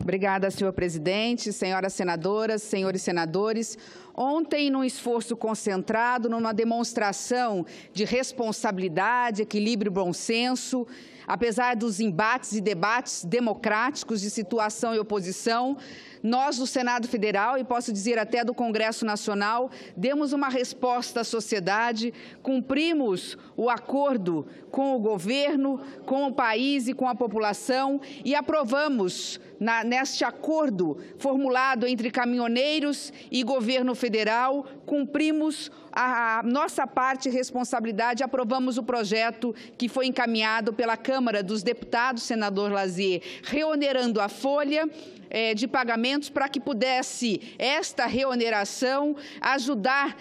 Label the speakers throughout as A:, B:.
A: Obrigada, senhor presidente, senhoras senadoras, senhores senadores. Ontem, num esforço concentrado, numa demonstração de responsabilidade, equilíbrio e bom senso, apesar dos embates e debates democráticos de situação e oposição, nós do Senado Federal, e posso dizer até do Congresso Nacional, demos uma resposta à sociedade, cumprimos o acordo com o governo, com o país e com a população e aprovamos, neste acordo formulado entre caminhoneiros e governo federal, cumprimos a nossa parte e responsabilidade, aprovamos o projeto que foi encaminhado pela Câmara dos Deputados, senador Lazier, reonerando a folha de pagamentos para que pudesse esta reoneração ajudar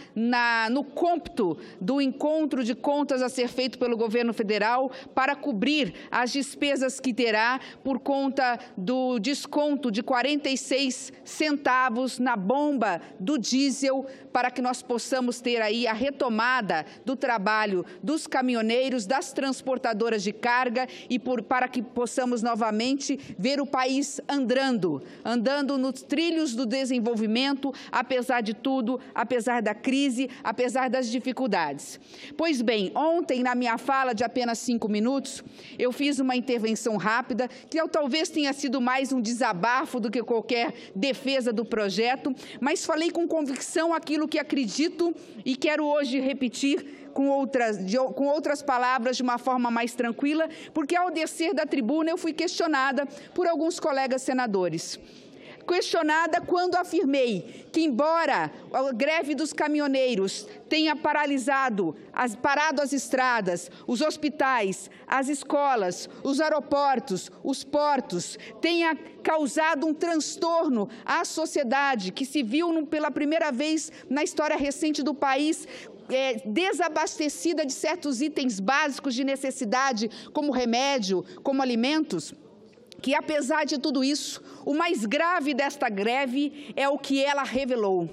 A: no cômputo do encontro de contas a ser feito pelo governo federal para cobrir as despesas que terá por conta do desconto de 46 centavos na bomba do diesel, para que nós possamos ter aí a retomada do trabalho dos caminhoneiros, das transportadoras de carga e para que possamos novamente ver o país andando nos trilhos do desenvolvimento, apesar de tudo, apesar da crise, apesar das dificuldades. Pois bem, ontem, na minha fala de apenas 5 minutos, eu fiz uma intervenção rápida, que talvez tenha sido mais um desabafo do que qualquer defesa do projeto, mas falei com convicção aquilo que acredito e quero hoje repetir com outras palavras, de uma forma mais tranquila, porque ao descer da tribuna eu fui questionada por alguns colegas senadores. Questionada quando afirmei que, embora a greve dos caminhoneiros tenha parado as estradas, os hospitais, as escolas, os aeroportos, os portos, tenha causado um transtorno à sociedade que se viu pela primeira vez na história recente do país, desabastecida de certos itens básicos de necessidade, como remédio, como alimentos, que, apesar de tudo isso, o mais grave desta greve é o que ela revelou.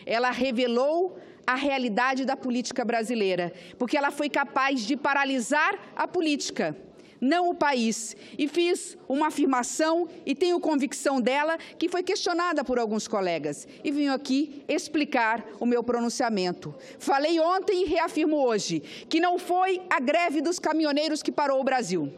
A: Ela revelou a realidade da política brasileira, porque ela foi capaz de paralisar a política, não o país. E fiz uma afirmação, e tenho convicção dela, que foi questionada por alguns colegas. E vim aqui explicar o meu pronunciamento. Falei ontem e reafirmo hoje que não foi a greve dos caminhoneiros que parou o Brasil.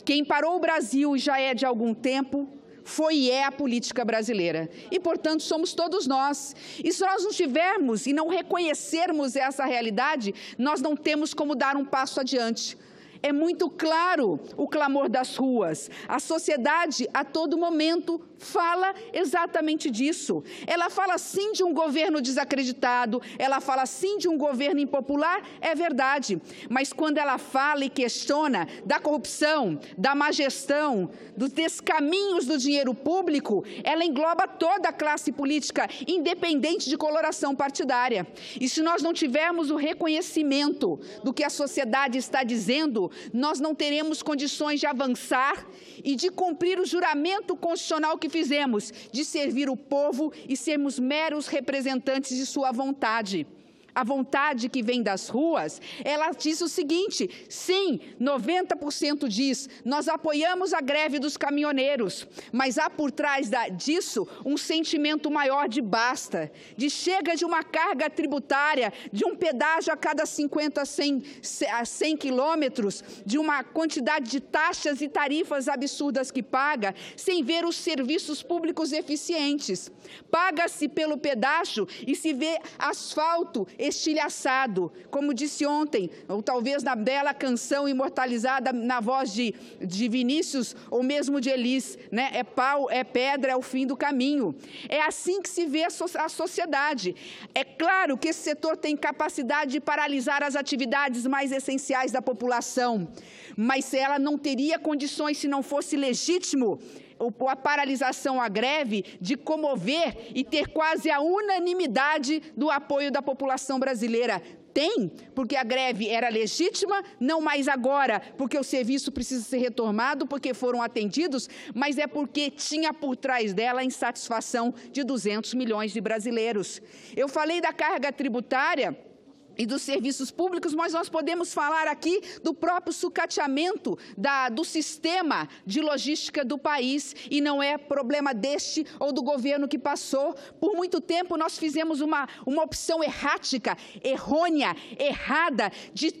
A: Quem parou o Brasil, já é de algum tempo, foi e é a política brasileira. E, portanto, somos todos nós. E se nós não tivermos e não reconhecermos essa realidade, nós não temos como dar um passo adiante. É muito claro o clamor das ruas. A sociedade, a todo momento, fala exatamente disso. Ela fala sim de um governo desacreditado, ela fala sim de um governo impopular, é verdade. Mas quando ela fala e questiona da corrupção, da má gestão, dos descaminhos do dinheiro público, ela engloba toda a classe política, independente de coloração partidária. E se nós não tivermos o reconhecimento do que a sociedade está dizendo, nós não teremos condições de avançar e de cumprir o juramento constitucional que fizemos, de servir o povo e sermos meros representantes de sua vontade. A vontade que vem das ruas, ela diz o seguinte: sim, 90% diz, nós apoiamos a greve dos caminhoneiros, mas há por trás disso um sentimento maior de basta, de chega de uma carga tributária, de um pedágio a cada 50 a 100 quilômetros, de uma quantidade de taxas e tarifas absurdas que paga, sem ver os serviços públicos eficientes. Paga-se pelo pedágio e se vê asfalto estilhaçado, como disse ontem, ou talvez na bela canção imortalizada na voz de Vinícius, ou mesmo de Elis, né? É pau, é pedra, é o fim do caminho. É assim que se vê a sociedade. É claro que esse setor tem capacidade de paralisar as atividades mais essenciais da população, mas ela não teria condições, se não fosse legítimo, a paralisação, a greve, de comover e ter quase a unanimidade do apoio da população brasileira. Tem, porque a greve era legítima, não mais agora, porque o serviço precisa ser retomado, porque foram atendidos, mas é porque tinha por trás dela a insatisfação de 200 milhões de brasileiros. Eu falei da carga tributária, e dos serviços públicos, mas nós podemos falar aqui do próprio sucateamento do sistema de logística do país, e não é problema deste ou do governo que passou. Por muito tempo nós fizemos uma opção errática, errônea, errada,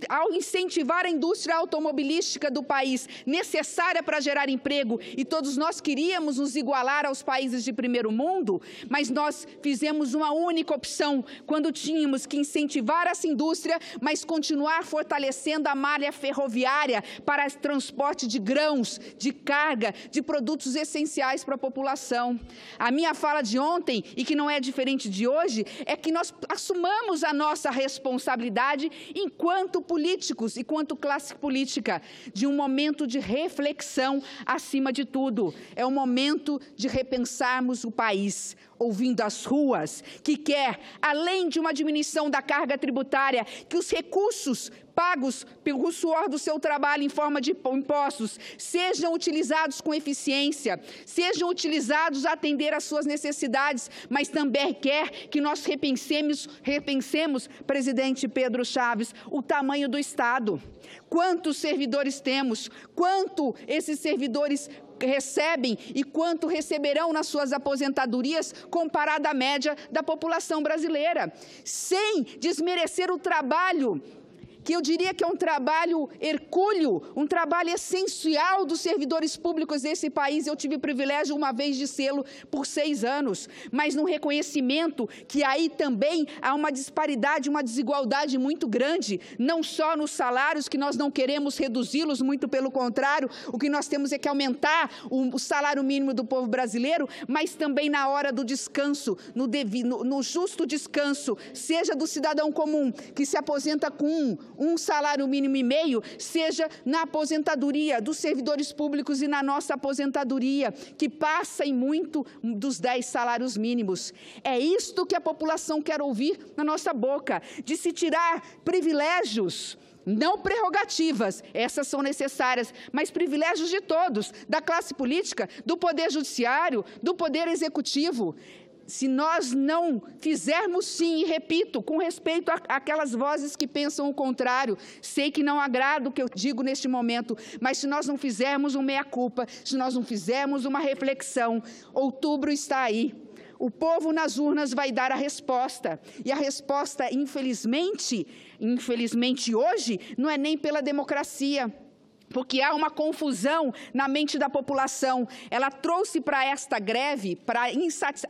A: ao incentivar a indústria automobilística do país, necessária para gerar emprego, e todos nós queríamos nos igualar aos países de primeiro mundo, mas nós fizemos uma única opção, quando tínhamos que incentivar essa indústria, mas continuar fortalecendo a malha ferroviária para transporte de grãos, de carga, de produtos essenciais para a população. A minha fala de ontem, e que não é diferente de hoje, é que nós assumamos a nossa responsabilidade enquanto políticos, enquanto classe política, de um momento de reflexão acima de tudo. É o momento de repensarmos o país, ouvindo as ruas, que quer, além de uma diminuição da carga tributária, que os recursos pagos pelo suor do seu trabalho em forma de impostos sejam utilizados com eficiência, sejam utilizados a atender às suas necessidades, mas também quer que nós repensemos, presidente Pedro Chaves, o tamanho do Estado. Quantos servidores temos? Quanto esses servidores recebem e quanto receberão nas suas aposentadorias comparado à média da população brasileira? Sem desmerecer o trabalho, que eu diria que é um trabalho hercúleo, um trabalho essencial dos servidores públicos desse país. Eu tive o privilégio uma vez de sê-lo por 6 anos, mas num reconhecimento que aí também há uma disparidade, uma desigualdade muito grande, não só nos salários, que nós não queremos reduzi-los, muito pelo contrário, o que nós temos é que aumentar o salário mínimo do povo brasileiro, mas também na hora do descanso, no justo descanso, seja do cidadão comum, que se aposenta com um salário mínimo e meio, seja na aposentadoria dos servidores públicos e na nossa aposentadoria, que passa em muito dos 10 salários mínimos. É isto que a população quer ouvir na nossa boca, de se tirar privilégios, não prerrogativas, essas são necessárias, mas privilégios de todos, da classe política, do poder judiciário, do poder executivo. Se nós não fizermos sim, e repito, com respeito àquelas vozes que pensam o contrário, sei que não agrada o que eu digo neste momento, mas se nós não fizermos um meia-culpa, se nós não fizermos uma reflexão, outubro está aí. O povo nas urnas vai dar a resposta, e a resposta, infelizmente hoje, não é nem pela democracia, porque há uma confusão na mente da população. Ela trouxe para esta greve, para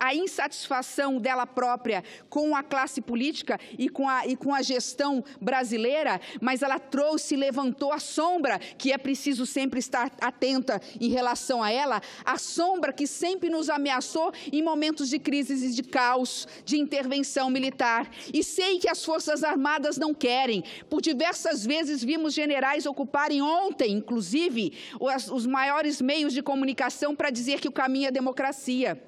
A: a insatisfação dela própria com a classe política e com a gestão brasileira, mas ela trouxe e levantou a sombra, que é preciso sempre estar atenta em relação a ela, a sombra que sempre nos ameaçou em momentos de crises e de caos, de intervenção militar. E sei que as Forças Armadas não querem. Por diversas vezes vimos generais ocuparem ontem, inclusive, os maiores meios de comunicação para dizer que o caminho é a democracia.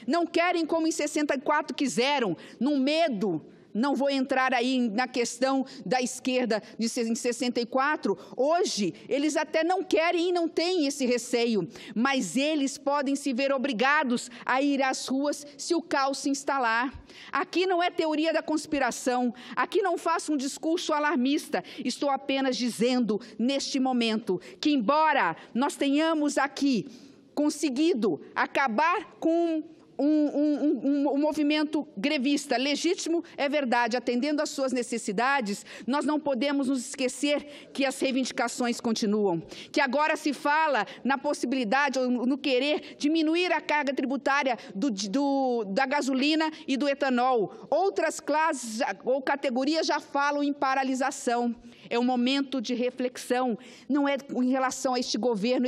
A: Não querem como em 64 quiseram, no medo. Não vou entrar aí na questão da esquerda em 64. Hoje, eles até não querem e não têm esse receio, mas eles podem se ver obrigados a ir às ruas se o caos se instalar. Aqui não é teoria da conspiração, aqui não faço um discurso alarmista, estou apenas dizendo, neste momento, que embora nós tenhamos aqui conseguido acabar com um movimento grevista legítimo, é verdade, atendendo às suas necessidades, nós não podemos nos esquecer que as reivindicações continuam, que agora se fala na possibilidade, ou no querer, diminuir a carga tributária da gasolina e do etanol. Outras classes ou categorias já falam em paralisação. É um momento de reflexão, não é em relação a este governo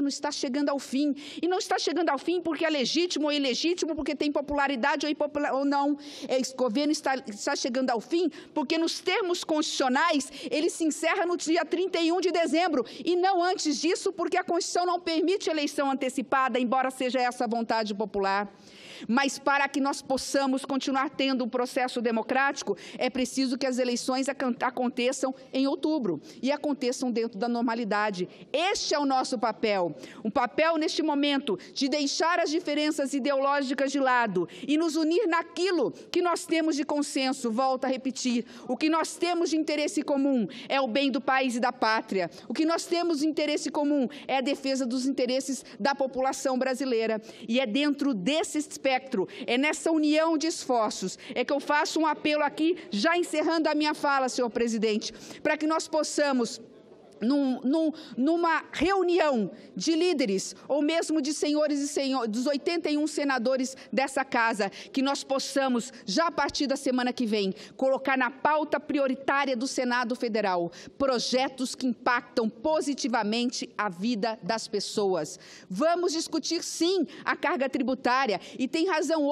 A: está chegando ao fim, e não está chegando ao fim porque é legítimo ou ilegítimo, porque tem popularidade ou não. Esse governo está chegando ao fim porque, nos termos constitucionais, ele se encerra no dia 31 de dezembro, e não antes disso, porque a Constituição não permite eleição antecipada, embora seja essa a vontade popular. Mas para que nós possamos continuar tendo um processo democrático, é preciso que as eleições aconteçam em outubro e aconteçam dentro da normalidade. Este é o nosso papel. Um papel, neste momento, de deixar as diferenças ideológicas de lado e nos unir naquilo que nós temos de consenso. Volto a repetir, o que nós temos de interesse comum é o bem do país e da pátria. O que nós temos de interesse comum é a defesa dos interesses da população brasileira. E é dentro desse espectro, é nessa união de esforços, é que eu faço um apelo aqui, já encerrando a minha fala, senhor presidente, para que nós possamos, numa reunião de líderes, ou mesmo de senhores e senhores, dos 81 senadores dessa casa, que nós possamos, já a partir da semana que vem, colocar na pauta prioritária do Senado Federal projetos que impactam positivamente a vida das pessoas. Vamos discutir, sim, a carga tributária, e tem razão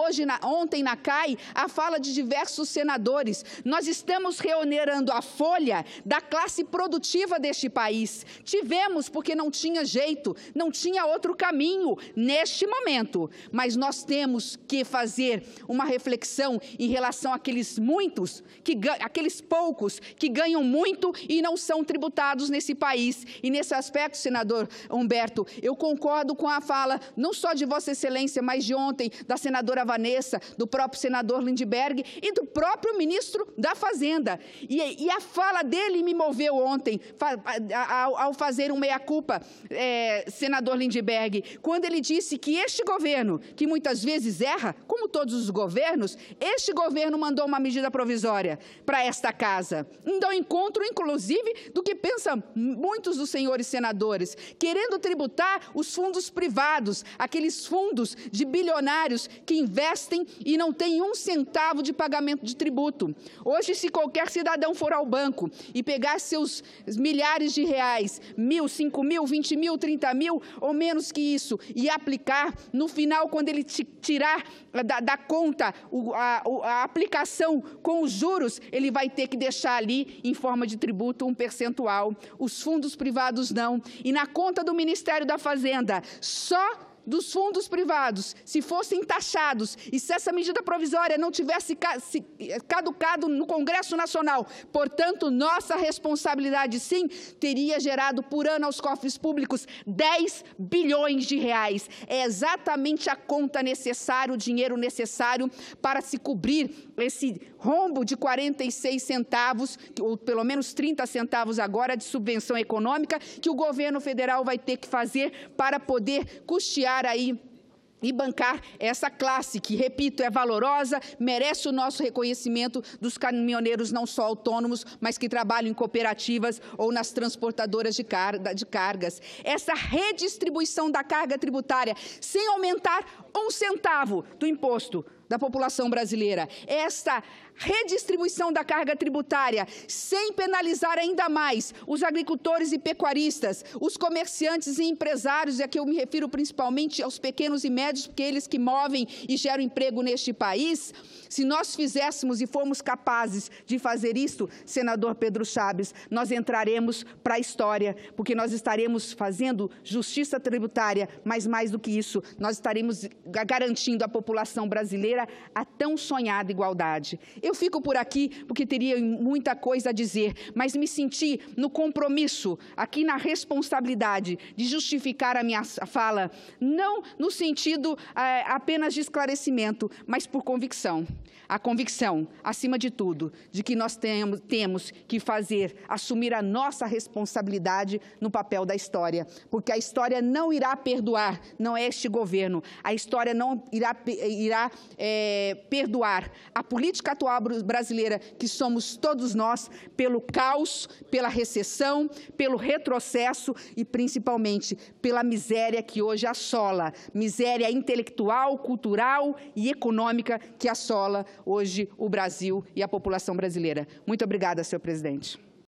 A: ontem na CAI, a fala de diversos senadores. Nós estamos reonerando a folha da classe produtiva deste país. Tivemos porque não tinha jeito, não tinha outro caminho neste momento, mas nós temos que fazer uma reflexão em relação àqueles aqueles poucos que ganham muito e não são tributados nesse país. E nesse aspecto, senador Humberto, eu concordo com a fala, não só de Vossa Excelência, mas de ontem, da senadora Vanessa, do próprio senador Lindbergh e do próprio ministro da Fazenda. E a fala dele me moveu ontem, ao fazer um meia-culpa, senador Lindbergh, quando ele disse que este governo, que muitas vezes erra, como todos os governos, este governo mandou uma medida provisória para esta casa, indo ao encontro, inclusive, do que pensam muitos dos senhores senadores, querendo tributar os fundos privados, aqueles fundos de bilionários que investem e não têm um centavo de pagamento de tributo. Hoje, se qualquer cidadão for ao banco e pegar seus milhares de reais, 1.000, 5.000, 20.000, 30.000 ou menos que isso, e aplicar, no final, quando ele tirar da conta a aplicação com os juros, ele vai ter que deixar ali, em forma de tributo, um percentual. Os fundos privados não. E na conta do Ministério da Fazenda, só dos fundos privados, se fossem taxados e se essa medida provisória não tivesse caducado no Congresso Nacional, portanto, nossa responsabilidade, sim, teria gerado por ano aos cofres públicos 10 bilhões de reais. É exatamente a conta necessária, o dinheiro necessário para se cobrir esse rombo de 46 centavos, ou pelo menos 30 centavos agora, de subvenção econômica, que o governo federal vai ter que fazer para poder custear aí e bancar essa classe que, repito, é valorosa, merece o nosso reconhecimento, dos caminhoneiros não só autônomos, mas que trabalham em cooperativas ou nas transportadoras de cargas. Essa redistribuição da carga tributária, sem aumentar um centavo do imposto da população brasileira. Esta redistribuição da carga tributária, sem penalizar ainda mais os agricultores e pecuaristas, os comerciantes e empresários, e aqui eu me refiro principalmente aos pequenos e médios, porque eles que movem e geram emprego neste país. Se nós fizéssemos e formos capazes de fazer isso, senador Pedro Chaves, nós entraremos para a história, porque nós estaremos fazendo justiça tributária, mas mais do que isso, nós estaremos garantindo à população brasileira a tão sonhada igualdade. Eu fico por aqui porque teria muita coisa a dizer, mas me senti no compromisso, aqui na responsabilidade de justificar a minha fala, não no sentido apenas de esclarecimento, mas por convicção. A convicção, acima de tudo, de que nós temos que assumir a nossa responsabilidade no papel da história, porque a história não irá perdoar, não é este governo, a história não irá perdoar a política atual brasileira, que somos todos nós, pelo caos, pela recessão, pelo retrocesso e, principalmente, pela miséria que hoje assola, miséria intelectual, cultural e econômica que assola hoje o Brasil e a população brasileira. Muito obrigada, senhor presidente.